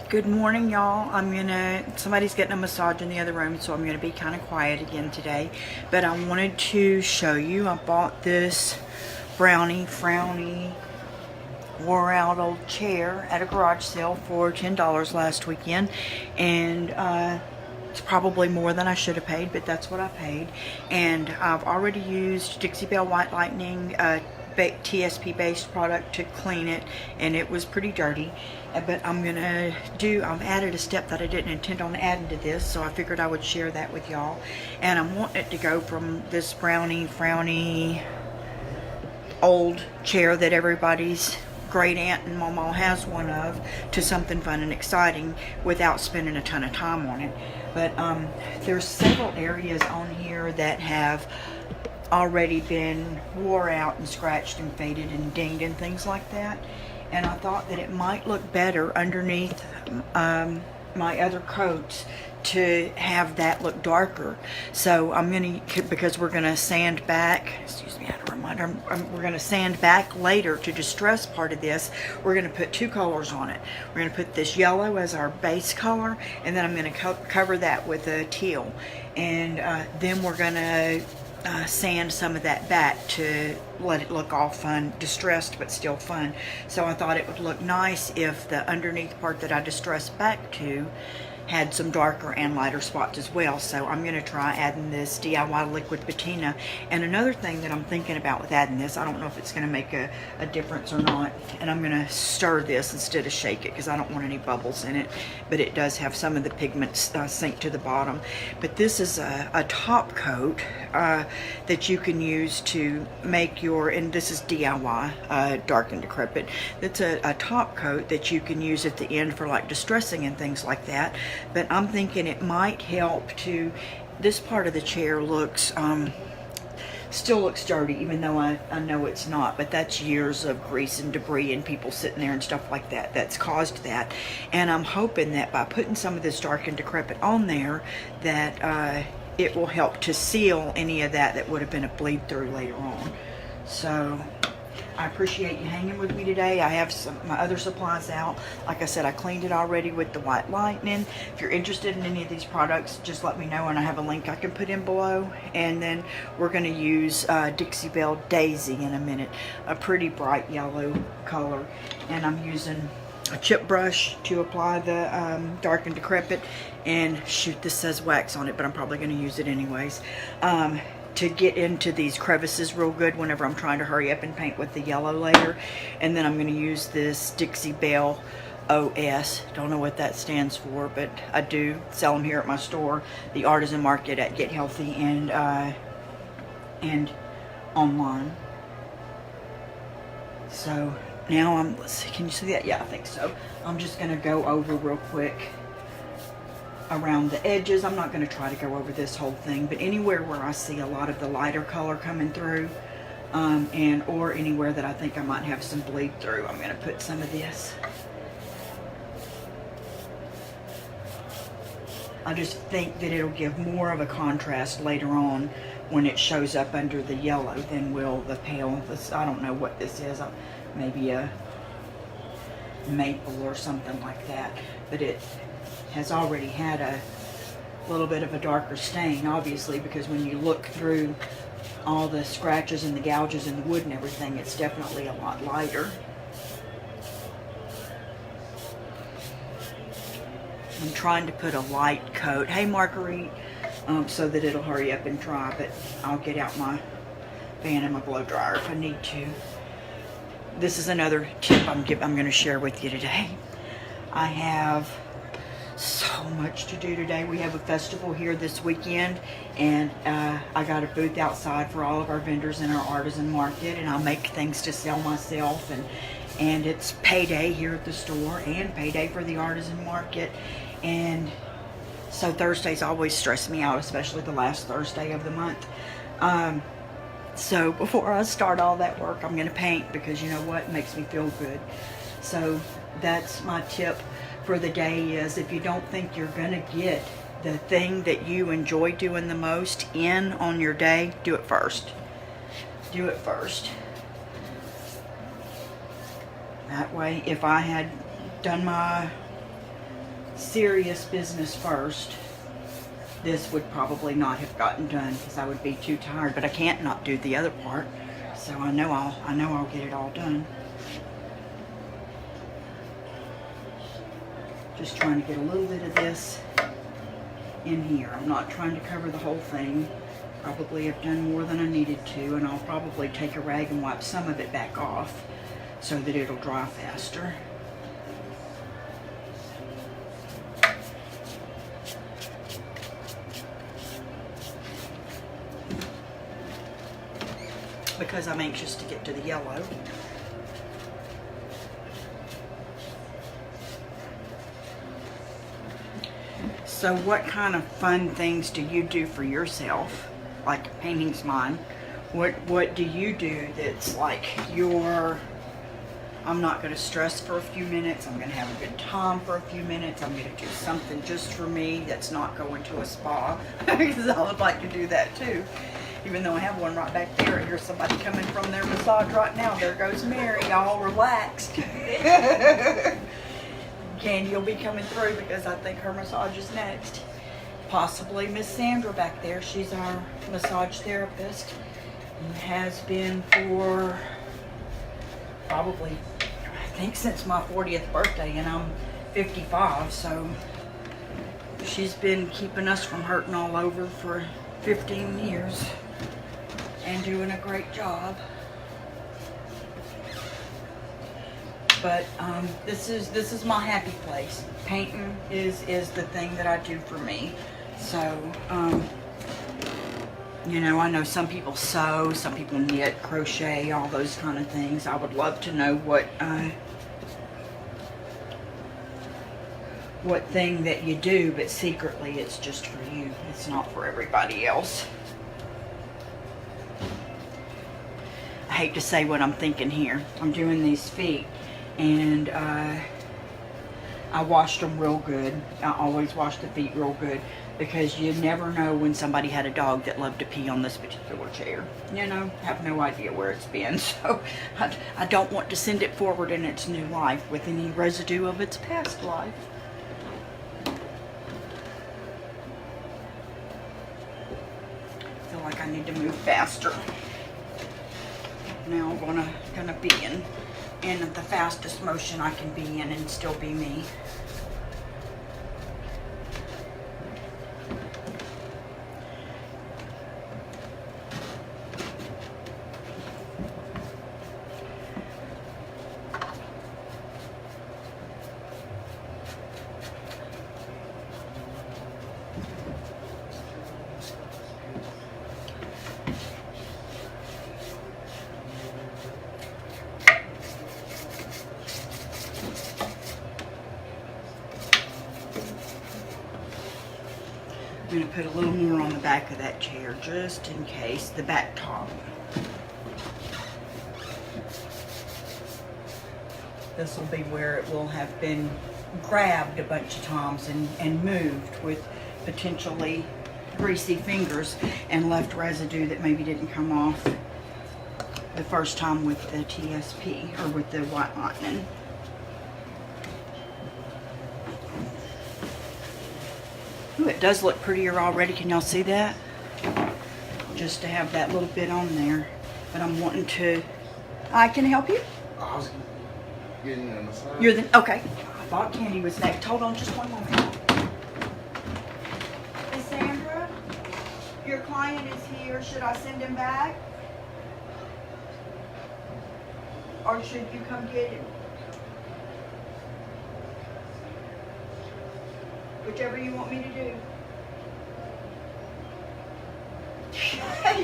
Good morning, y'all. Somebody's getting a massage in the other room, so I'm gonna be kind of quiet again today. But I wanted to show you, I bought this Brownie Frownie wore out old chair at a garage sale for $10 last weekend. And it's probably more than I should have paid, but that's what I paid. And I've already used Dixie Belle White Lightning TSP based product to clean it, and it was pretty dirty. But I've added a step that I didn't intend on adding to this, so I figured I would share that with y'all. And I'm wanting it to go from this Brownie Frownie old chair that everybody's great aunt and mama has one of, to something fun and exciting without spending a ton of time on it. But there's several areas on here that have already been wore out and scratched and faded and dinged and things like that, and I thought that it might look better underneath my other coats to have that look darker. So because we're gonna sand back, excuse me, I had a reminder, we're gonna sand back later to distress part of this. We're gonna put two colors on it. We're gonna put this yellow as our base color, and then I'm gonna cover that with a teal, and then we're gonna sand some of that back to let it look all fun, distressed but still fun. So I thought it would look nice if the underneath part that I distressed back to had some darker and lighter spots as well. So I'm going to try adding this DIY liquid patina. And another thing that I'm thinking about with adding this, I don't know if it's going to make a difference or not, and I'm going to stir this instead of shake it because I don't want any bubbles in it, but it does have some of the pigments sink to the bottom. But this is a top coat that you can use to make your, and this is DIY, Dark and Decrepit. It's a top coat that you can use at the end for like distressing and things like that. But I'm thinking it might help to, this part of the chair looks, still looks dirty, even though I know it's not, but that's years of grease and debris and people sitting there and stuff like that that's caused that. And I'm hoping that by putting some of this Dark and Decrepit on there, that it will help to seal any of that would have been a bleed through later on. So I appreciate you hanging with me today. I have my other supplies out. Like I said, I cleaned it already with the White Lightning. If you're interested in any of these products, just let me know, and I have a link I can put in below. And then we're going to use Dixie Belle Daisy in a minute, a pretty bright yellow color. And I'm using a chip brush to apply the Dark and Decrepit. And shoot, this says wax on it, but I'm probably going to use it anyways. To get into these crevices real good whenever I'm trying to hurry up and paint with the yellow later. And then I'm going to use this Dixie Belle OS. Don't know what that stands for, but I do sell them here at my store, the Artisan Market at Get Healthy, and online. So now let's see, can you see that? Yeah, I think so. I'm just going to go over real quick around the edges. I'm not going to try to go over this whole thing, but anywhere where I see a lot of the lighter color coming through, or anywhere that I think I might have some bleed through, I'm going to put some of this. I just think that it'll give more of a contrast later on when it shows up under the yellow than will the pale. I don't know what this is, maybe a maple or something like that, but it has already had a little bit of a darker stain, obviously, because when you look through all the scratches and the gouges in the wood and everything, it's definitely a lot lighter. I'm trying to put a light coat, hey Marguerite, so that it'll hurry up and dry, but I'll get out my fan and my blow dryer if I need to. This is another tip I'm going to share with you today. I have so much to do today. We have a festival here this weekend, and I got a booth outside for all of our vendors in our artisan market, and I make things to sell myself, and it's payday here at the store and payday for the artisan market. And so Thursdays always stress me out, especially the last Thursday of the month. So before I start all that work, I'm going to paint, because you know what, it makes me feel good. So that's my tip for the day, is if you don't think you're going to get the thing that you enjoy doing the most in on your day, do it first. Do it first. That way, if I had done my serious business first, this would probably not have gotten done because I would be too tired. But I can't not do the other part, so I know I'll get it all done. Just trying to get a little bit of this in here. I'm not trying to cover the whole thing. Probably have done more than I needed to, and I'll probably take a rag and wipe some of it back off so that it'll dry faster. Because I'm anxious to get to the yellow. So what kind of fun things do you do for yourself? Like painting's mine. What do you do that's like I'm not going to stress for a few minutes, I'm going to have a good time for a few minutes, I'm going to do something just for me that's not going to a spa, because I would like to do that too. Even though I have one right back there. I hear somebody coming from their massage right now. There goes Mary, all relaxed. Candy will be coming through because I think her massage is next. Possibly Miss Sandra back there. She's our massage therapist and has been for probably, I think, since my 40th birthday, and I'm 55, so she's been keeping us from hurting all over for 15 years and doing a great job. But this is my happy place. Painting is the thing that I do for me. So you know, I know some people sew, some people knit, crochet, all those kind of things. I would love to know what thing that you do, but secretly it's just for you. It's not for everybody else. I hate to say what I'm thinking here. I'm doing these feet, and I washed them real good. I always wash the feet real good, because you never know when somebody had a dog that loved to pee on this particular chair. You know, have no idea where it's been. So I don't want to send it forward in its new life with any residue of its past life. I feel like I need to move faster. Now I'm gonna be in the fastest motion I can be in and still be me. I'm going to put a little more on the back of that chair just in case, the back top. This will be where it will have been grabbed a bunch of times and moved with potentially greasy fingers and left residue that maybe didn't come off the first time with the TSP or with the white lightning. Ooh, it does look prettier already. Can y'all see that? Just to have that little bit on there. But I'm wanting to... I can help you? I was getting on the side. You're the... Okay. I thought Candy was next. Hold on just one moment. Miss Sandra, your client is here. Should I send him back? Or should you come get him? Whichever you want me to do.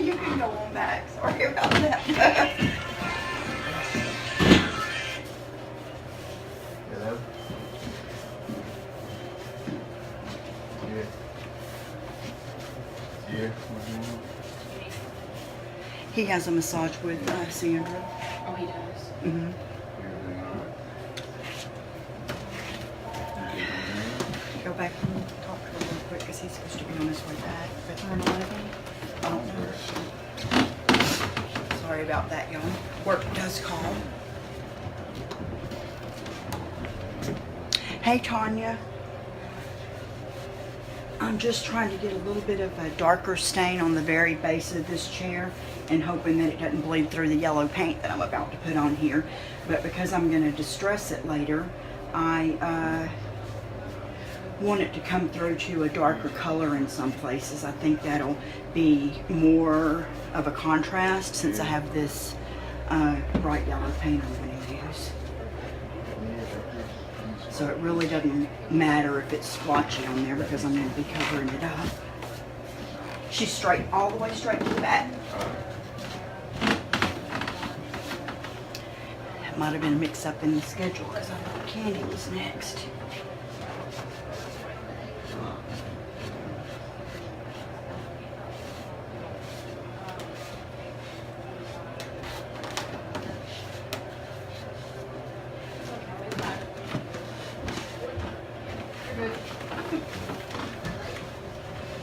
You can go on back. Sorry about that. Hello? Yeah. Yeah. He has a massage with Sandra. Oh, he does? Mm-hmm. Go back and talk to him real quick because he's supposed to be on his way back. But I don't know. Sorry about that, y'all. Work does call. Hey, Tanya. I'm just trying to get a little bit of a darker stain on the very base of this chair and hoping that it doesn't bleed through the yellow paint that I'm about to put on here. But because I'm going to distress it later, I want it to come through to a darker color in some places. I think that'll be more of a contrast since I have this bright yellow paint I'm going to use. So it really doesn't matter if it's splotchy on there because I'm going to be covering it up. She's straight, all the way straight to the back. That might have been a mix-up in the schedule because I thought Candy was next.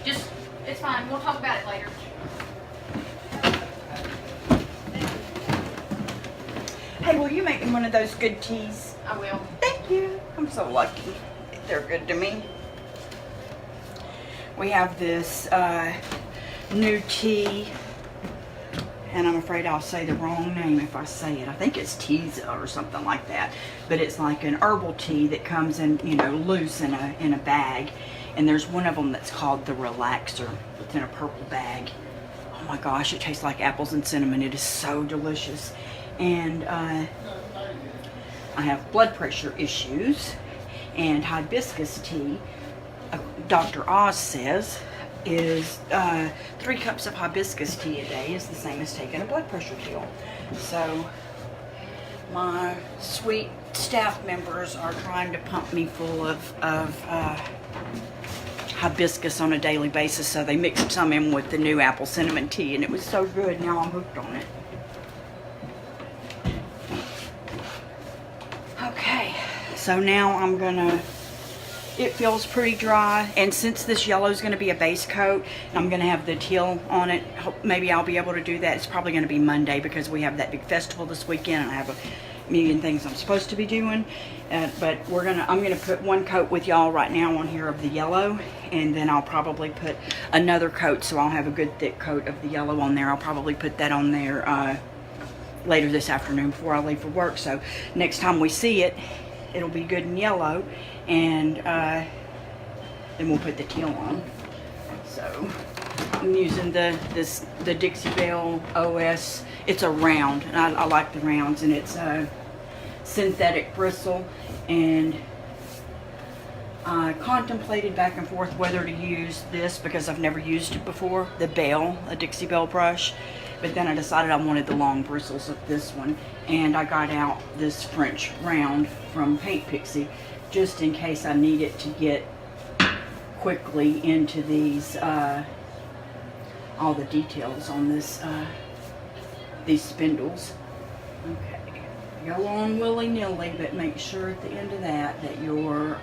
Just, it's fine. We'll talk about it later. Hey, will you make me one of those good teas? I will. Thank you. I'm so lucky. They're good to me. We have this new tea, and I'm afraid I'll say the wrong name if I say it. I think it's Tiza or something like that. But it's like an herbal tea that comes in, you know, loose in a bag. And there's one of them that's called the Relaxer. It's in a purple bag. Oh my gosh, it tastes like apples and cinnamon. It is so delicious. And I have blood pressure issues, and hibiscus tea, Dr. Oz says, is 3 cups of hibiscus tea a day is the same as taking a blood pressure pill. So my sweet staff members are trying to pump me full of hibiscus on a daily basis, so they mixed some in with the new apple cinnamon tea, and it was so good. Now I'm hooked on it. Okay, so now I'm gonna, it feels pretty dry, and since this yellow is gonna be a base coat, I'm gonna have the teal on it. Maybe I'll be able to do that. It's probably gonna be Monday because we have that big festival this weekend, and I have a million things I'm supposed to be doing. But I'm gonna put one coat with y'all right now on here of the yellow, and then I'll probably put another coat, so I'll have a good thick coat of the yellow on there. I'll probably put that on there later this afternoon before I leave for work. So next time we see it, it'll be good and yellow, and then we'll put the teal on. So I'm using the Dixie Belle OS. It's a round, and I like the rounds, and it's a synthetic bristle. And I contemplated back and forth whether to use this because I've never used it before, the Belle, a Dixie Belle brush. But then I decided I wanted the long bristles of this one, and I got out this French round from Paint Pixie just in case I need it to get quickly into these all the details on this these spindles. Okay, go on willy-nilly, but make sure at the end of that your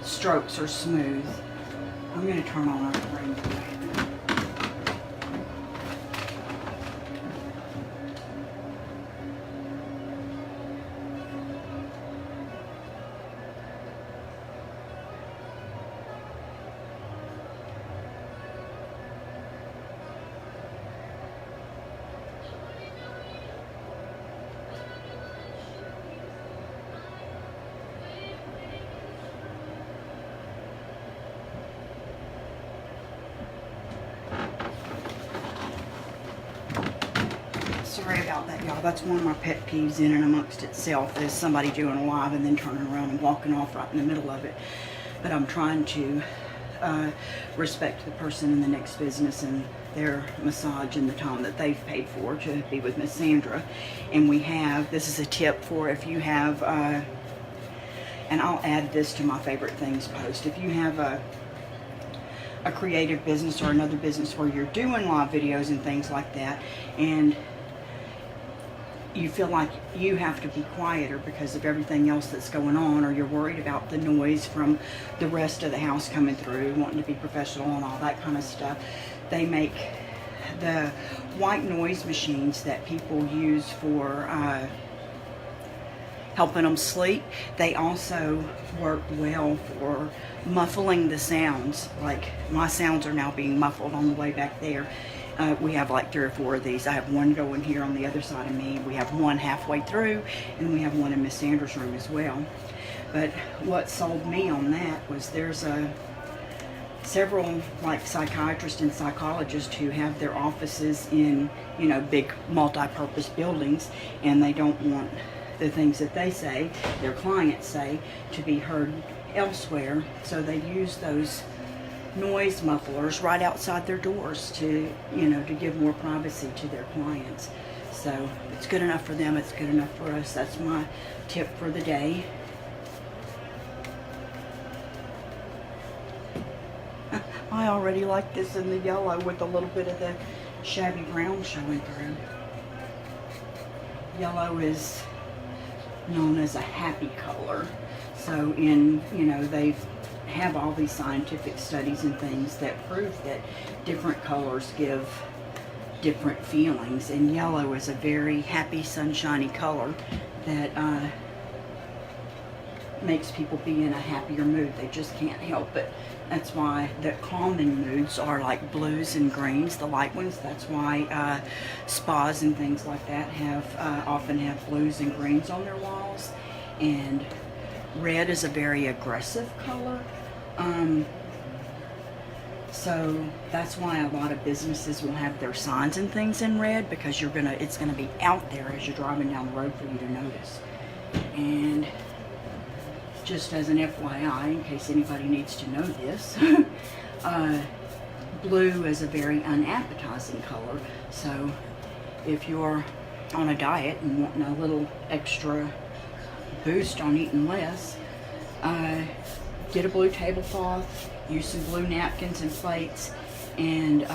strokes are smooth. I'm going to turn on our rainbow. Sorry about that, y'all. That's one of my pet peeves in and amongst itself, is somebody doing a live and then turning around and walking off right in the middle of it. But I'm trying to respect the person in the next business and their massage and the time that they've paid for to be with Miss Sandra. And we have, this is a tip for if you have, and I'll add this to my favorite things post, if you have a creative business or another business where you're doing live videos and things like that, and you feel like you have to be quieter because of everything else that's going on, or you're worried about the noise from the rest of the house coming through, wanting to be professional and all that kind of stuff, they make the white noise machines that people use for helping them sleep. They also work well for muffling the sounds. Like my sounds are now being muffled on the way back there. We have like 3 or 4 of these. I have one going here on the other side of me. We have one halfway through, and we have one in Miss Sanders' room as well. But what sold me on that was there's several like psychiatrists and psychologists who have their offices in, you know, big multi-purpose buildings, and they don't want the things that they say, their clients say, to be heard elsewhere. So they use those noise mufflers right outside their doors to, you know, to give more privacy to their clients. So if it's good enough for them, it's good enough for us. That's my tip for the day. I already like this in the yellow with a little bit of the shabby brown showing through. Yellow is known as a happy color. So in, you know, they have all these scientific studies and things that prove that different colors give different feelings, and yellow is a very happy, sunshiny color that makes people be in a happier mood. They just can't help it. That's why the calming moods are like blues and greens, the light ones. That's why spas and things like that often have blues and greens on their walls. And red is a very aggressive color. So that's why a lot of businesses will have their signs and things in red, because it's gonna be out there as you're driving down the road for you to notice. And just as an FYI, in case anybody needs to know this, blue is a very unappetizing color. So if you're on a diet and wanting a little extra boost on eating less, get a blue tablecloth, use some blue napkins and plates, and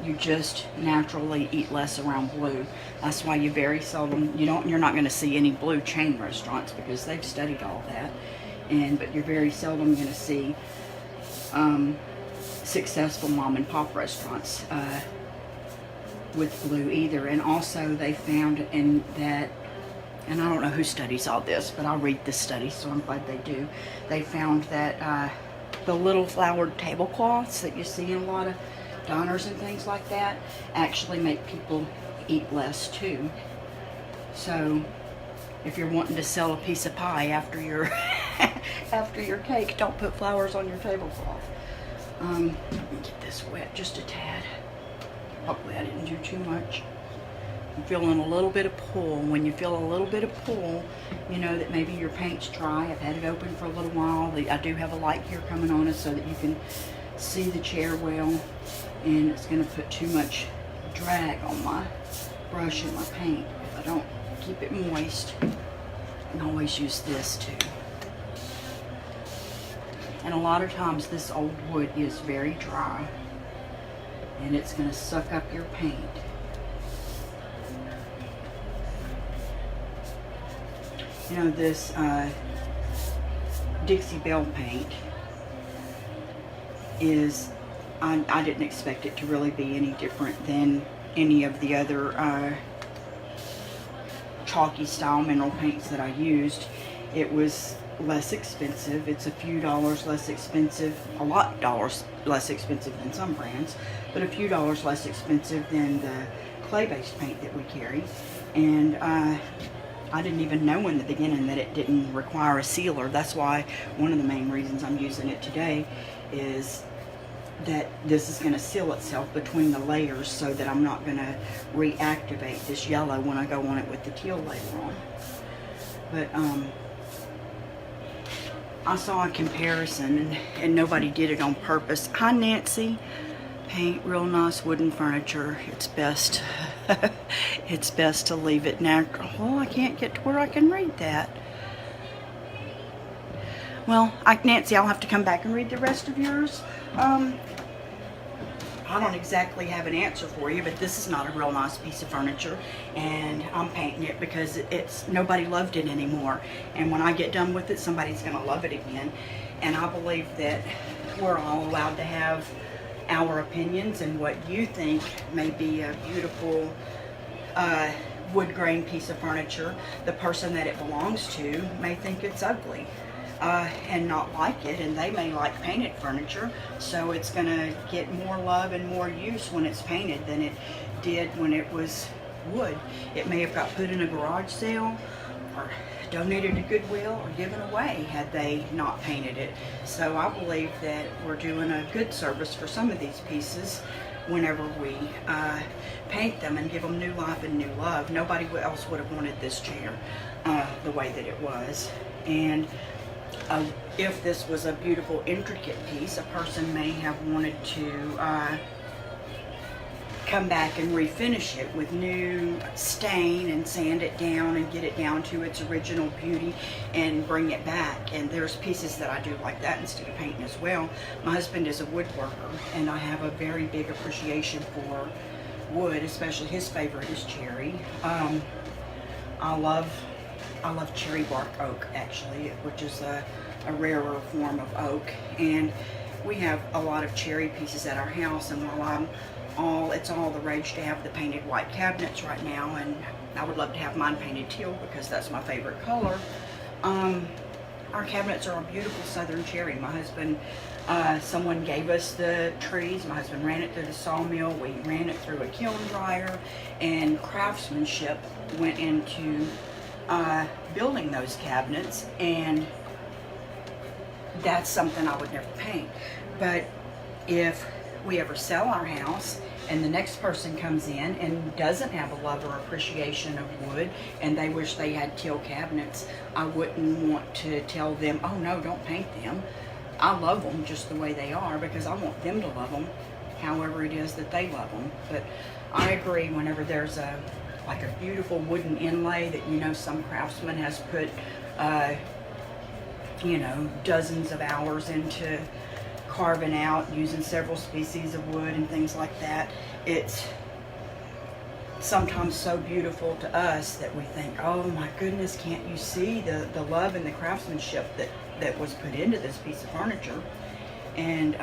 you just naturally eat less around blue. That's why you very seldom, you're not going to see any blue chain restaurants, because they've studied all that. But you're very seldom going to see successful mom and pop restaurants with blue either. And also they found that, and I don't know who studies all this, but I'll read this study, so I'm glad they do. They found that the little flowered tablecloths that you see in a lot of diners and things like that actually make people eat less too. So if you're wanting to sell a piece of pie after your after your cake, don't put flowers on your tablecloth. Let me get this wet just a tad. Hopefully I didn't do too much. I'm feeling a little bit of pull. When you feel a little bit of pull, you know that maybe your paint's dry. I've had it open for a little while. I do have a light here coming on it so that you can see the chair well, and it's going to put too much drag on my brush and my paint if I don't keep it moist. I can always use this too. And a lot of times this old wood is very dry, and it's going to suck up your paint. You know, this Dixie Belle paint is, I didn't expect it to really be any different than any of the other chalky style mineral paints that I used. It was less expensive. It's a few dollars less expensive, a lot dollars less expensive than some brands, but a few dollars less expensive than the clay-based paint that we carry. And I didn't even know in the beginning that it didn't require a sealer. That's why one of the main reasons I'm using it today is that this is going to seal itself between the layers, so that I'm not going to reactivate this yellow when I go on it with the teal later on. But I saw a comparison, and nobody did it on purpose. Hi Nancy. Paint real nice wooden furniture. It's best it's best to leave it natural. Well, I can't get to where I can read that. Well, Nancy, I'll have to come back and read the rest of yours. I don't exactly have an answer for you, but this is not a real nice piece of furniture, and I'm painting it because nobody loved it anymore. And when I get done with it, somebody's going to love it again. And I believe that we're all allowed to have our opinions, and what you think may be a beautiful wood grain piece of furniture, the person that it belongs to may think it's ugly and not like it, and they may like painted furniture, so it's going to get more love and more use when it's painted than it did when it was wood. It may have got put in a garage sale or donated to Goodwill or given away had they not painted it. So I believe that we're doing a good service for some of these pieces whenever we paint them and give them new life and new love. Nobody else would have wanted this chair the way that it was. And if this was a beautiful, intricate piece, a person may have wanted to come back and refinish it with new stain and sand it down and get it down to its original beauty and bring it back. And there's pieces that I do like that instead of painting as well. My husband is a woodworker, and I have a very big appreciation for wood, especially his favorite is cherry. I love cherry bark oak, actually, which is a rarer form of oak. And we have a lot of cherry pieces at our house, and while it's all the rage to have the painted white cabinets right now, and I would love to have mine painted teal because that's my favorite color. Our cabinets are a beautiful southern cherry. My husband, someone gave us the trees. My husband ran it through the sawmill. We ran it through a kiln dryer, and craftsmanship went into building those cabinets, and that's something I would never paint. But if we ever sell our house and the next person comes in and doesn't have a love or appreciation of wood and they wish they had teal cabinets, I wouldn't want to tell them, oh no, don't paint them. I love them just the way they are because I want them to love them however it is that they love them. But I agree, whenever there's like a beautiful wooden inlay that some craftsman has put dozens of hours into carving out, using several species of wood and things like that, it's sometimes so beautiful to us that we think, oh my goodness, can't you see the love and the craftsmanship that was put into this piece of furniture? And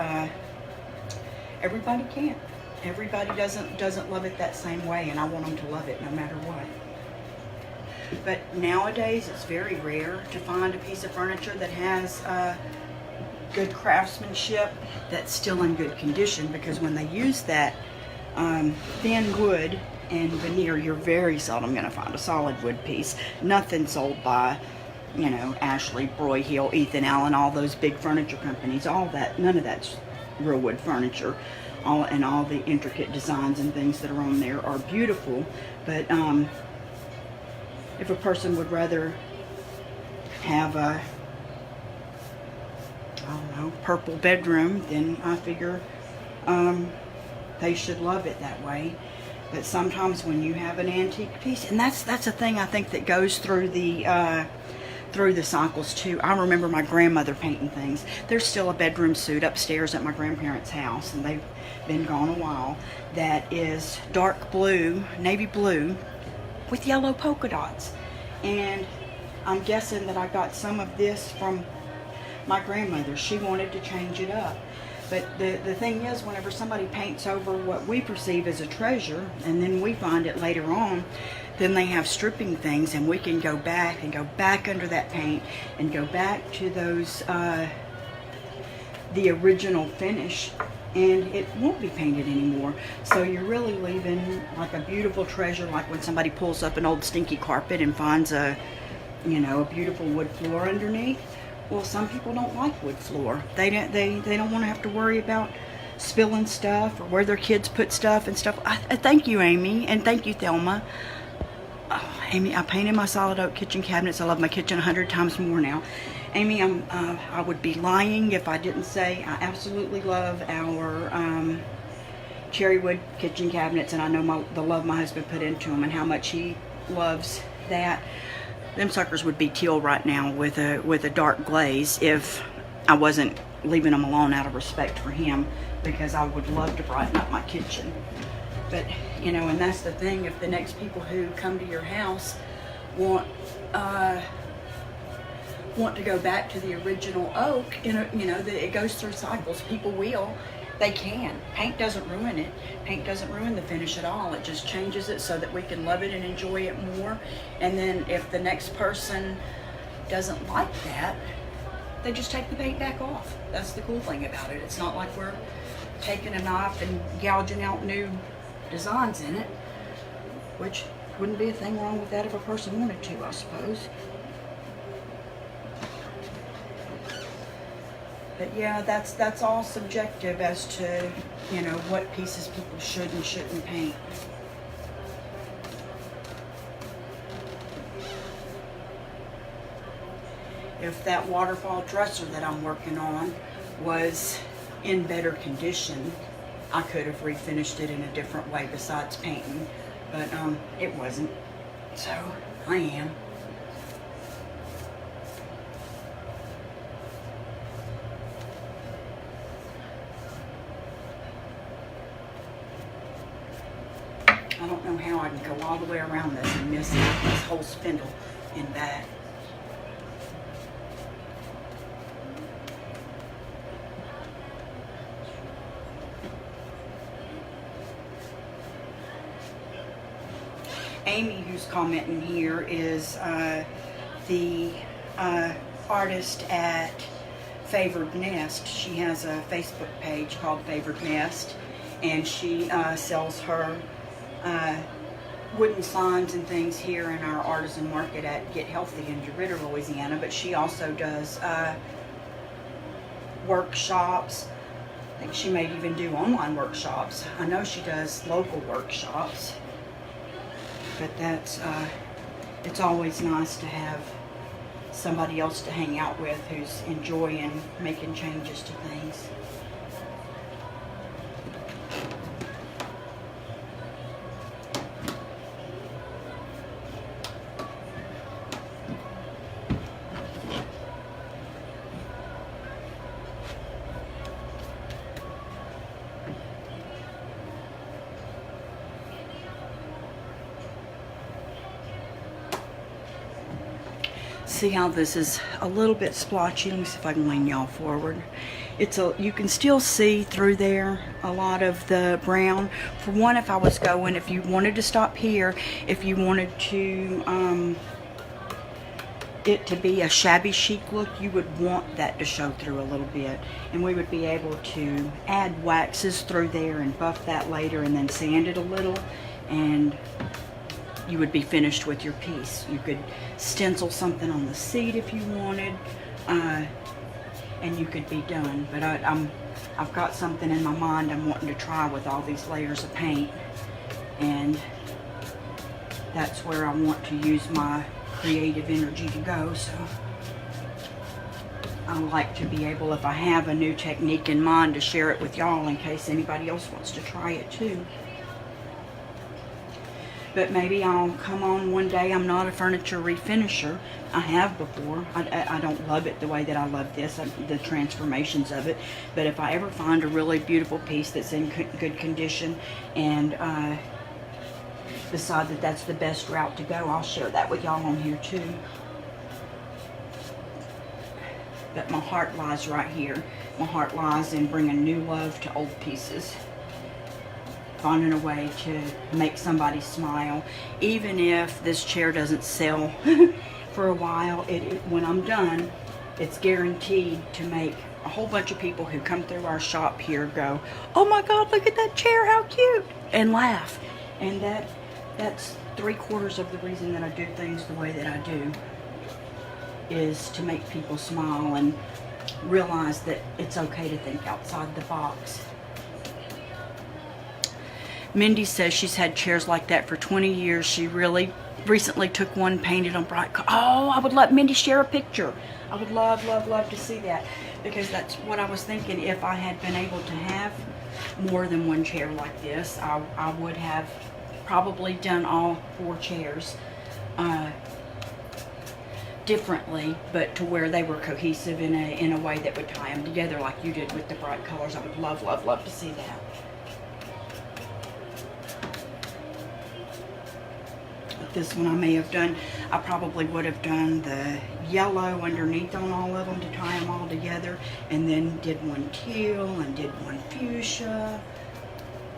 everybody can't. Everybody doesn't love it that same way, and I want them to love it no matter what. But nowadays it's very rare to find a piece of furniture that has good craftsmanship that's still in good condition, because when they use that thin wood and veneer, you're very seldom going to find a solid wood piece. Nothing sold by Ashley, Broyhill, Ethan Allen, all those big furniture companies, all that, none of that's real wood furniture. All the intricate designs and things that are on there are beautiful, but if a person would rather have a purple bedroom, then I figure they should love it that way. But sometimes when you have an antique piece, and that's a thing I think that goes through the cycles too. I remember my grandmother painting things. There's still a bedroom suit upstairs at my grandparents' house, and they've been gone a while, that is dark blue, navy blue, with yellow polka dots. And I'm guessing that I got some of this from my grandmother. She wanted to change it up. But the thing is, whenever somebody paints over what we perceive as a treasure, and then we find it later on, then they have stripping things, and we can go back under that paint and go back to those the original finish, and it won't be painted anymore. So you're really leaving like a beautiful treasure, like when somebody pulls up an old stinky carpet and finds a beautiful wood floor underneath. Well, some people don't like wood floor. They don't want to have to worry about spilling stuff or where their kids put stuff and stuff. Thank you, Amy, and thank you, Thelma. Oh, Amy, I painted my solid oak kitchen cabinets. I love my kitchen 100 times more now. Amy, I would be lying if I didn't say I absolutely love our cherry wood kitchen cabinets, and I know the love my husband put into them and how much he loves that. Them suckers would be teal right now with a dark glaze if I wasn't leaving them alone out of respect for him, because I would love to brighten up my kitchen. But and that's the thing, if the next people who come to your house want to go back to the original oak, it goes through cycles. People will, They can. Paint doesn't ruin it. Paint doesn't ruin the finish at all. It just changes it so that we can love it and enjoy it more. And then if the next person doesn't like that, they just take the paint back off. That's the cool thing about it. It's not like we're taking a knife and gouging out new designs in it, which wouldn't be a thing wrong with that if a person wanted to, I suppose. But yeah, that's all subjective as to, you know, what pieces people should and shouldn't paint. If that waterfall dresser that I'm working on was in better condition, I could have refinished it in a different way besides painting, but it wasn't. So I am. I don't know how I can go all the way around this and miss this whole spindle in back. Amy, who's commenting here, is the artist at Favored Nest. She has a Facebook page called Favored Nest, and she sells her wooden signs and things here in our artisan market at Get Healthy in DeRidder, Louisiana. But she also does workshops. I think she may even do online workshops. I know she does local workshops. But that's, it's always nice to have somebody else to hang out with who's enjoying making changes to things. See how this is a little bit splotchy? Let me see if I can lean y'all forward. You can still see through there a lot of the brown. For one, if I was going, if you wanted to stop here, if you wanted to it to be a shabby chic look, you would want that to show through a little bit, and we would be able to add waxes through there and buff that later and then sand it a little, and you would be finished with your piece. You could stencil something on the seat if you wanted, and you could be done. But I've got something in my mind I'm wanting to try with all these layers of paint, and that's where I want to use my creative energy to go. So I like to be able, if I have a new technique in mind, to share it with y'all in case anybody else wants to try it too. But maybe I'll come on one day. I'm not a furniture refinisher. I have before. I don't love it the way that I love this, the transformations of it. But if I ever find a really beautiful piece that's in good condition and decide that that's the best route to go, I'll share that with y'all on here too. But my heart lies right here. My heart lies in bringing new love to old pieces. Finding a way to make somebody smile. Even if this chair doesn't sell for a while, when I'm done, it's guaranteed to make a whole bunch of people who come through our shop here go, "Oh my God, look at that chair, how cute!" and laugh. And that's 3/4 of the reason that I do things the way that I do, is to make people smile and realize that it's okay to think outside the box. Mindy says she's had chairs like that for 20 years. She really recently took one painted on bright color. Oh, I would let Mindy share a picture. I would love, love, love to see that, because that's what I was thinking. If I had been able to have more than one chair like this, I would have probably done all 4 chairs differently, but to where they were cohesive in a way that would tie them together like you did with the bright colors. I would love, love, love to see that. This one I may have done. I probably would have done the yellow underneath on all of them to tie them all together, and then did one teal and did one fuchsia,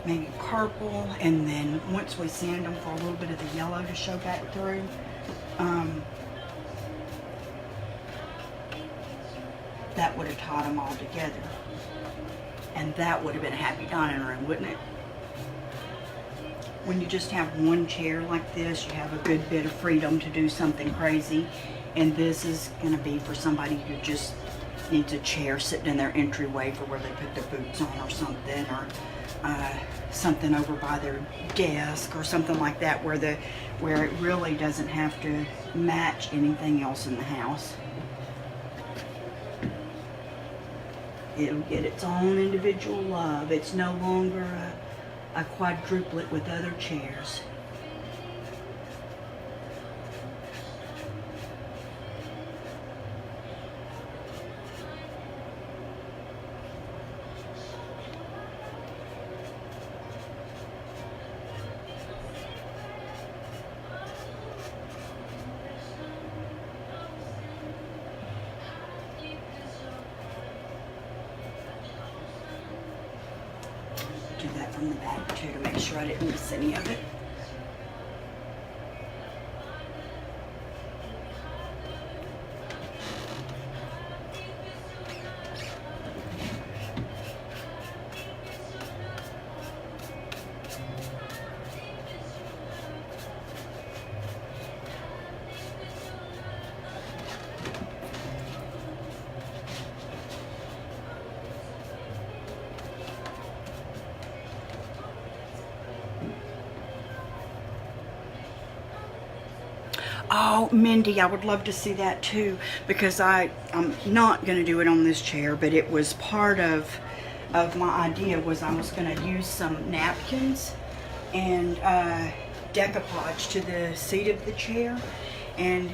maybe purple, and then once we sand them for a little bit of the yellow to show back through, that would have tied them all together. And that would have been a happy dining room, wouldn't it? When you just have one chair like this, you have a good bit of freedom to do something crazy. And this is going to be for somebody who just needs a chair sitting in their entryway for where they put their boots on or something, or something over by their desk or something like that, where it really doesn't have to match anything else in the house. It'll get its own individual love. It's no longer a quadruplet with other chairs. Do that from the back too to make sure I didn't miss any of it. Oh, Mindy, I would love to see that too, because I'm not going to do it on this chair, but it was part of my idea. Was I was going to use some napkins and decoupage to the seat of the chair, and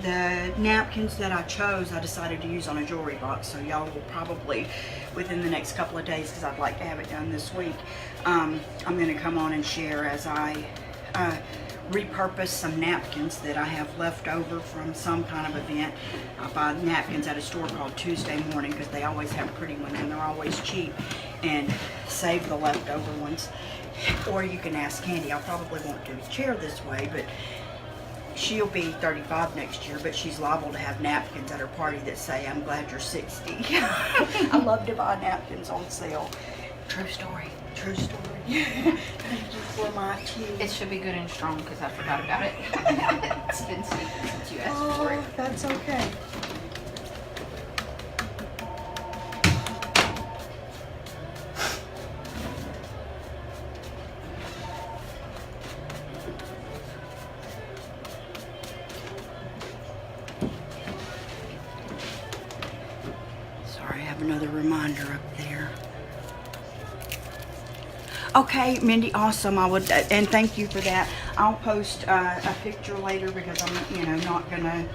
the napkins that I chose, I decided to use on a jewelry box. So y'all will probably, within the next couple of days, because I'd like to have it done this week, I'm going to come on and share as I repurpose some napkins that I have left over from some kind of event. I buy napkins at a store called Tuesday Morning because they always have pretty ones and they're always cheap, and save the leftover ones. Or you can ask Candy. I probably won't do a chair this way, but she'll be 35 next year, but she's liable to have napkins at her party that say, "I'm glad you're 60. I love to buy napkins on sale. True story. True story. Thank you for my tea. It should be good and strong because I forgot about it. It's been sitting since you asked for it. That's okay. Sorry, I have another reminder up there. Okay, Mindy, awesome. I would, and thank you for that. I'll post a picture later because I'm, not gonna,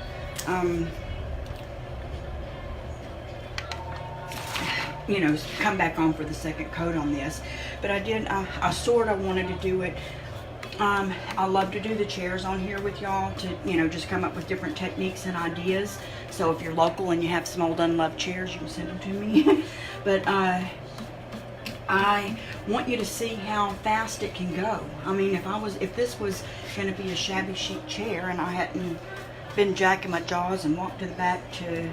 come back on for the second coat on this. But I sort of wanted to do it. I love to do the chairs on here with y'all to, just come up with different techniques and ideas. So if you're local and you have some old unloved chairs, you can send them to me. But I want you to see how fast it can go. I mean, if this was going to be a shabby chic chair and I hadn't been jacking my jaws and walked to the back to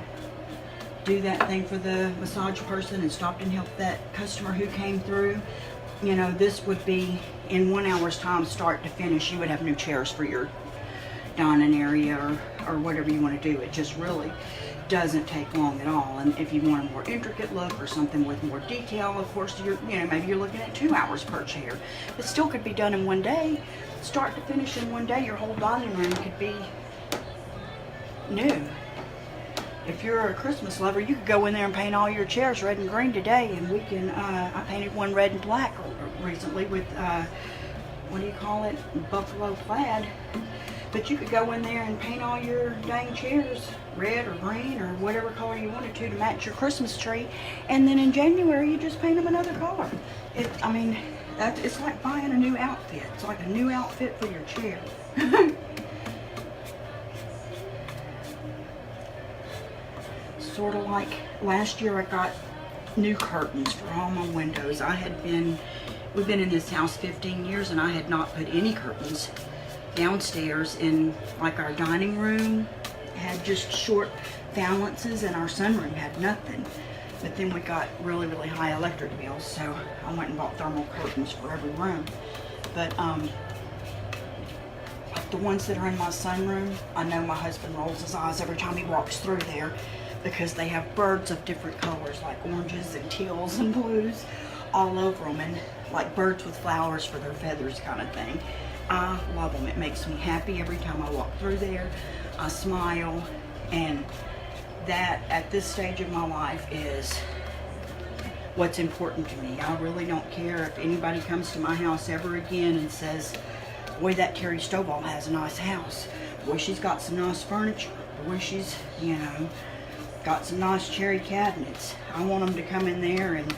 do that thing for the massage person and stopped and helped that customer who came through, this would be in 1 hour's time, start to finish. You would have new chairs for your dining area or whatever you want to do. It just really doesn't take long at all. And if you want a more intricate look or something with more detail, of course, maybe you're looking at 2 hours per chair. It still could be done in one day. Start to finish in one day, your whole dining room could be new. If you're a Christmas lover, you could go in there and paint all your chairs red and green today, and we can, I painted one red and black recently with, what do you call it, buffalo plaid. But you could go in there and paint all your dang chairs red or green or whatever color you wanted to match your Christmas tree. And then in January, you just paint them another color. It's like buying a new outfit. It's like a new outfit for your chair. sort of like last year I got new curtains for all my windows. We've been in this house 15 years and I had not put any curtains downstairs. In like our dining room had just short valances and our sunroom had nothing. But then we got really, really high electric bills, so I went and bought thermal curtains for every room. But the ones that are in my sunroom, I know my husband rolls his eyes every time he walks through there because they have birds of different colors, like oranges and teals and blues all over them, and like birds with flowers for their feathers kind of thing. I love them. It makes me happy every time I walk through there. I smile, and that at this stage of my life is what's important to me. I really don't care if anybody comes to my house ever again and says, boy, that Terry Stovall has a nice house. Boy, she's got some nice furniture. Boy, she's, you know, got some nice cherry cabinets. I want them to come in there and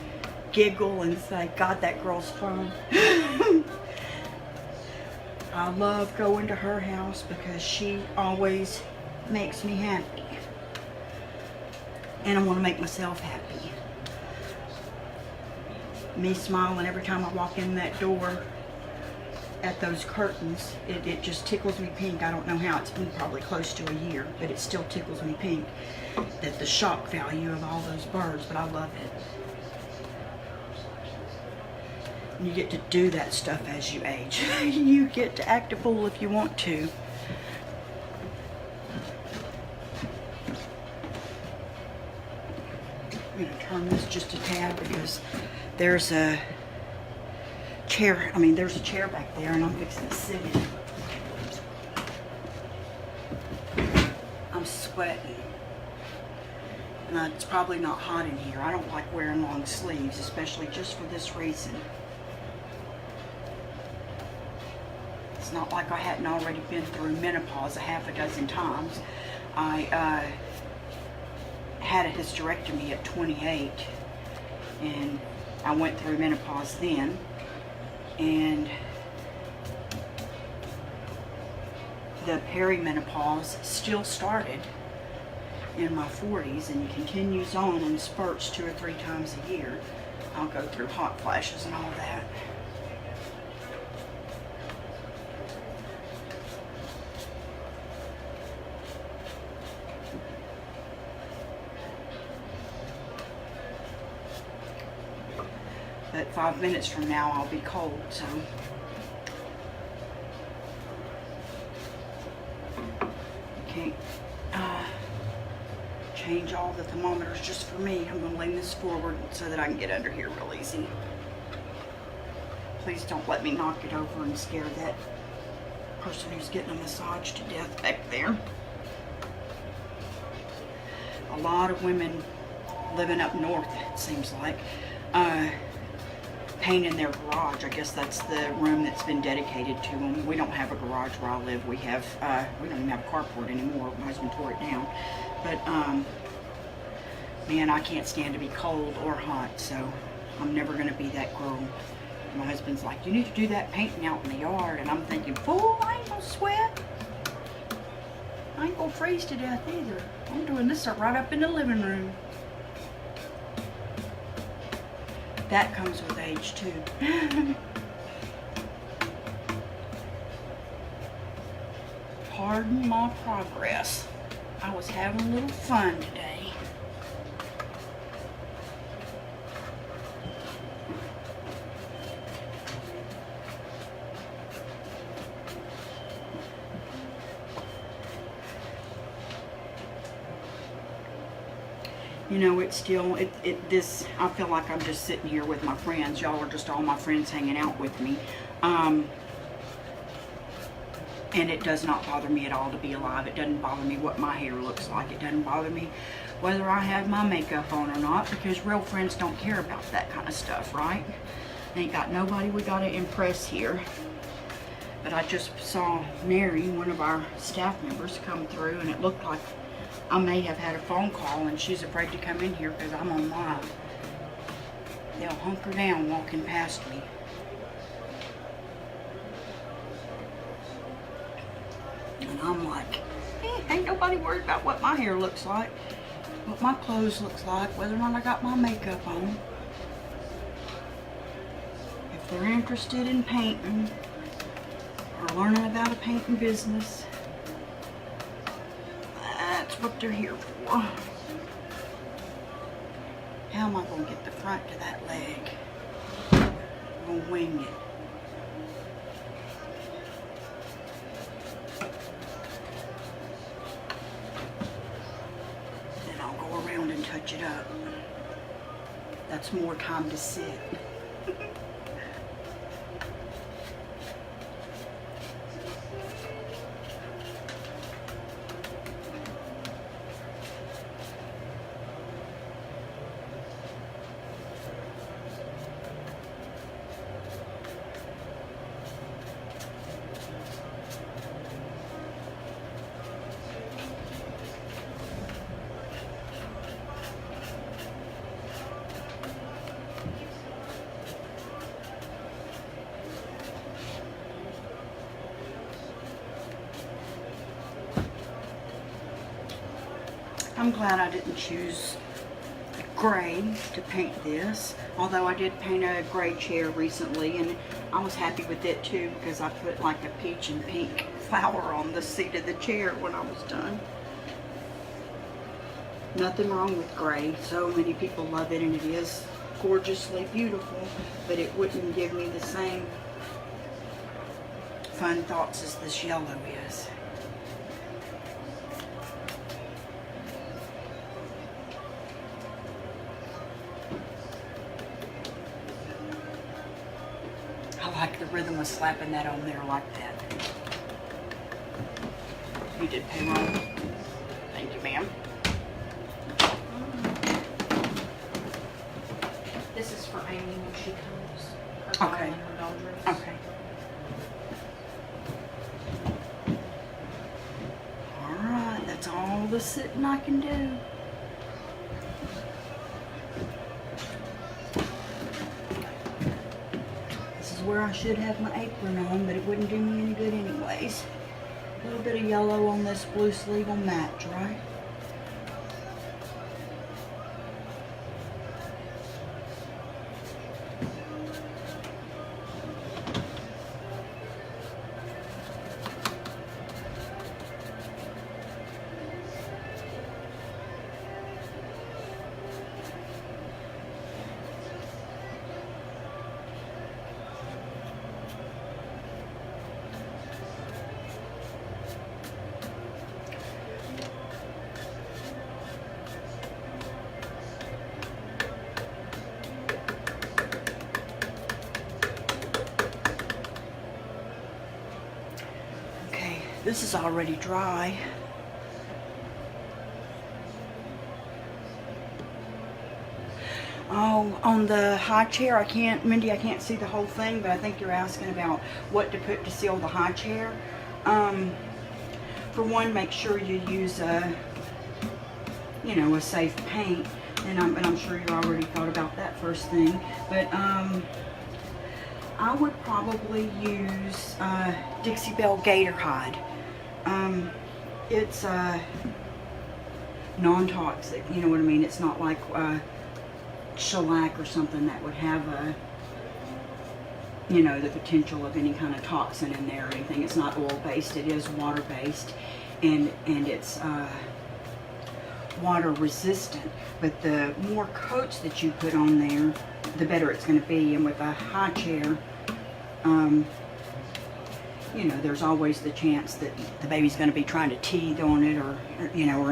giggle and say, God, that girl's fun. I love going to her house because she always makes me happy. And I want to make myself happy. Me smiling every time I walk in that door at those curtains, it just tickles me pink. I don't know how. It's been probably close to a year, but it still tickles me pink. That the shock value of all those birds, but I love it. And you get to do that stuff as you age. You get to act a fool if you want to. I'm going to turn this just a tad because there's a chair. There's a chair back there and I'm fixing to sit in it. I'm sweating. And it's probably not hot in here. I don't like wearing long sleeves, especially just for this reason. It's not like I hadn't already been through menopause a half a dozen times. I had a hysterectomy at 28 and I went through menopause then, and the perimenopause still started in my 40s and continues on in spurts 2 or 3 times a year. I'll go through hot flashes and all that. But 5 minutes from now I'll be cold, so can't change all the thermometers just for me. I'm going to lean this forward so that I can get under here real easy. Please don't let me knock it over and scare that person who's getting a massage to death back there. A lot of women living up north, it seems like, paint in their garage. I guess that's the room that's been dedicated to them. We don't have a garage where I live. We have, we don't even have a carport anymore. My husband tore it down. But, man, I can't stand to be cold or hot, so I'm never going to be that girl. My husband's like, you need to do that painting out in the yard. And I'm thinking, fool, I ain't gonna sweat. I ain't gonna freeze to death either. I'm doing this right up in the living room. That comes with age too. Pardon my progress. I was having a little fun today. You know, it's still, I feel like I'm just sitting here with my friends. Y'all are just all my friends hanging out with me. And it does not bother me at all to be alive. It doesn't bother me what my hair looks like. It doesn't bother me whether I have my makeup on or not, because real friends don't care about that kind of stuff, right? Ain't got nobody we gotta impress here. But I just saw Mary, one of our staff members, come through, and it looked like I may have had a phone call and she's afraid to come in here because I'm on live. They'll hunker down walking past me. And I'm like, ain't nobody worried about what my hair looks like. what my clothes looks like, whether or not I got my makeup on. If they're interested in painting or learning about a painting business, that's what they're here for. How am I going to get the front to that leg? I'm going to wing it. Then I'll go around and touch it up. That's more time to sit. I'm glad I didn't choose gray to paint this, although I did paint a gray chair recently and I was happy with it too because I put like a peach and pink flower on the seat of the chair when I was done. Nothing wrong with gray. So many people love it and it is gorgeously beautiful, but it wouldn't give me the same fun thoughts as this yellow is. I like the rhythm of slapping that on there like that. You did pay wrong. Thank you, ma'am. This is for Amy when she comes. Her doll Okay. and her doll dress. Okay. Alright, that's all the sitting I can do. This is where I should have my apron on, but it wouldn't do me any good anyways. A little bit of yellow on this blue sleeve will match, right? This is already dry. Oh, on the high chair, Mindy, I can't see the whole thing, but I think you're asking about what to put to seal the high chair. For one, make sure you use a safe paint, and I'm sure you already thought about that first thing, but I would probably use Dixie Belle Gator Hide. It's non-toxic, you know what I mean? It's not like shellac or something that would have the potential of any kind of toxin in there or anything. It's not oil-based, it is water-based, and it's water resistant. But the more coats that you put on there, the better it's going to be. And with a high chair, there's always the chance that the baby's going to be trying to teeth on it or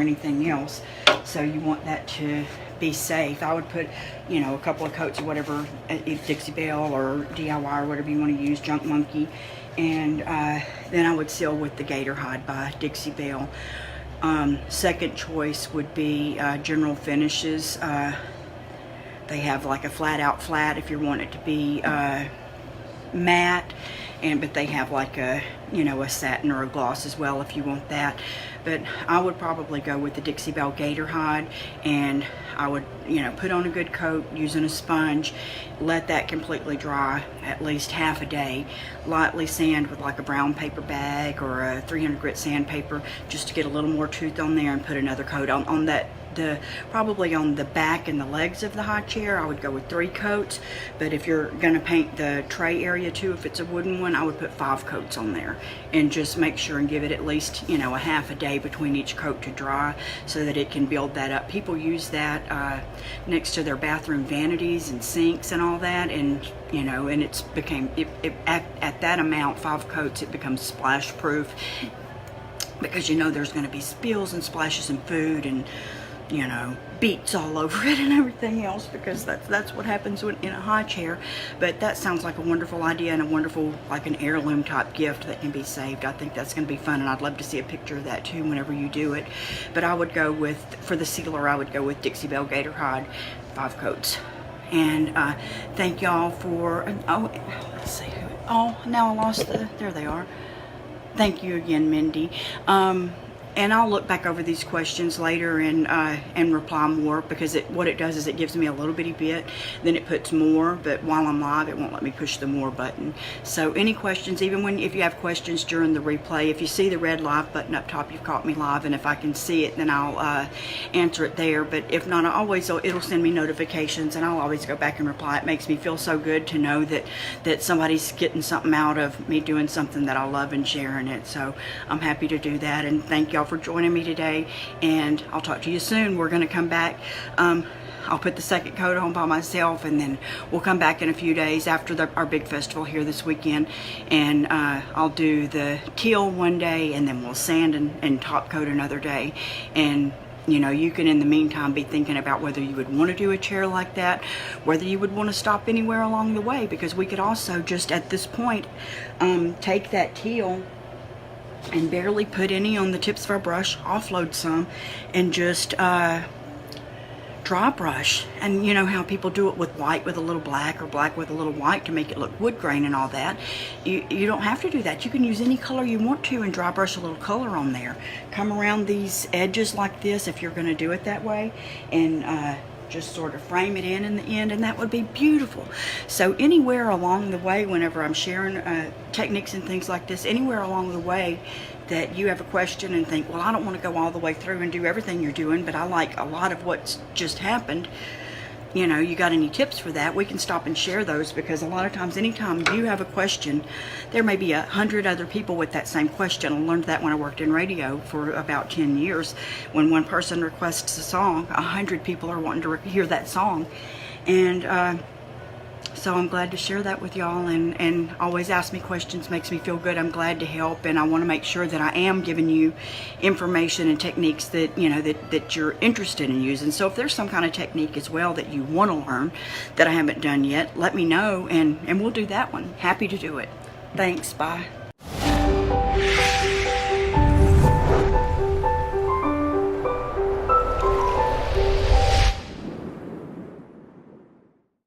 anything else. So you want that to be safe. I would put, a couple of coats of whatever, Dixie Belle or DIY or whatever you want to use, Junk Monkey. And then I would seal with the Gator Hide by Dixie Belle. Second choice would be General Finishes. They have like a flat out flat if you want it to be matte, but they have like a satin or a gloss as well if you want that. But I would probably go with the Dixie Belle Gator Hide, and I would put on a good coat using a sponge, let that completely dry at least half a day, lightly sand with like a brown paper bag or a 300 grit sandpaper just to get a little more tooth on there, and put another coat on that probably on the back and the legs of the high chair, I would go with 3 coats. But if you're going to paint the tray area too, if it's a wooden one, I would put 5 coats on there, and just make sure and give it at least, you know, a half a day between each coat to dry, so that it can build that up. People use that next to their bathroom vanities and sinks and all that, and you know, and it's became at that amount, 5 coats, it becomes splash proof, because you know there's going to be spills and splashes and food and, you know, beets all over it and everything else, because that's what happens in a high chair. But that sounds like a wonderful idea, and a wonderful, like an heirloom type gift that can be saved. I think that's going to be fun, and I'd love to see a picture of that too whenever you do it. But I would go with, for the sealer, I would go with Dixie Belle Gator Hide, 5 coats. And thank y'all for, oh, let's see, oh, now I lost there they are. Thank you again, Mindy. And I'll look back over these questions later and reply more, because what it does is it gives me a little bitty bit, then it puts more, but while I'm live it won't let me push the more button. So any questions, even if you have questions during the replay, if you see the red live button up top, you've caught me live, and if I can see it, then I'll answer it there. But if not, it'll send me notifications, and I'll always go back and reply. It makes me feel so good to know that somebody's getting something out of me doing something that I love and sharing it. So I'm happy to do that, and thank y'all for joining me today, and I'll talk to you soon. We're going to come back. I'll put the second coat on by myself, and then we'll come back in a few days after our big festival here this weekend, and I'll do the teal one day, and then we'll sand and top coat another day. And you know, you can in the meantime be thinking about whether you would want to do a chair like that, whether you would want to stop anywhere along the way, because we could also just at this point take that teal and barely put any on the tips of our brush, offload some, and just dry brush. And you know how people do it with white with a little black, or black with a little white, to make it look wood grain and all that. You don't have to do that. You can use any color you want to and dry brush a little color on there. Come around these edges like this if you're going to do it that way, and just sort of frame it in the end, and that would be beautiful. So anywhere along the way, whenever I'm sharing techniques and things like this, anywhere along the way that you have a question and think, well, I don't want to go all the way through and do everything you're doing, but I like a lot of what's just happened, you know, you got any tips for that, we can stop and share those. Because a lot of times, anytime you have a question, there may be 100 other people with that same question. I learned that when I worked in radio for about 10 years. When one person requests a song, 100 people are wanting to hear that song. And so I'm glad to share that with y'all, and always ask me questions, makes me feel good. I'm glad to help, and I want to make sure that I am giving you information and techniques that, you know, that you're interested in using. So if there's some kind of technique as well that you want to learn that I haven't done yet, let me know, and we'll do that one. Happy to do it. Thanks. Bye.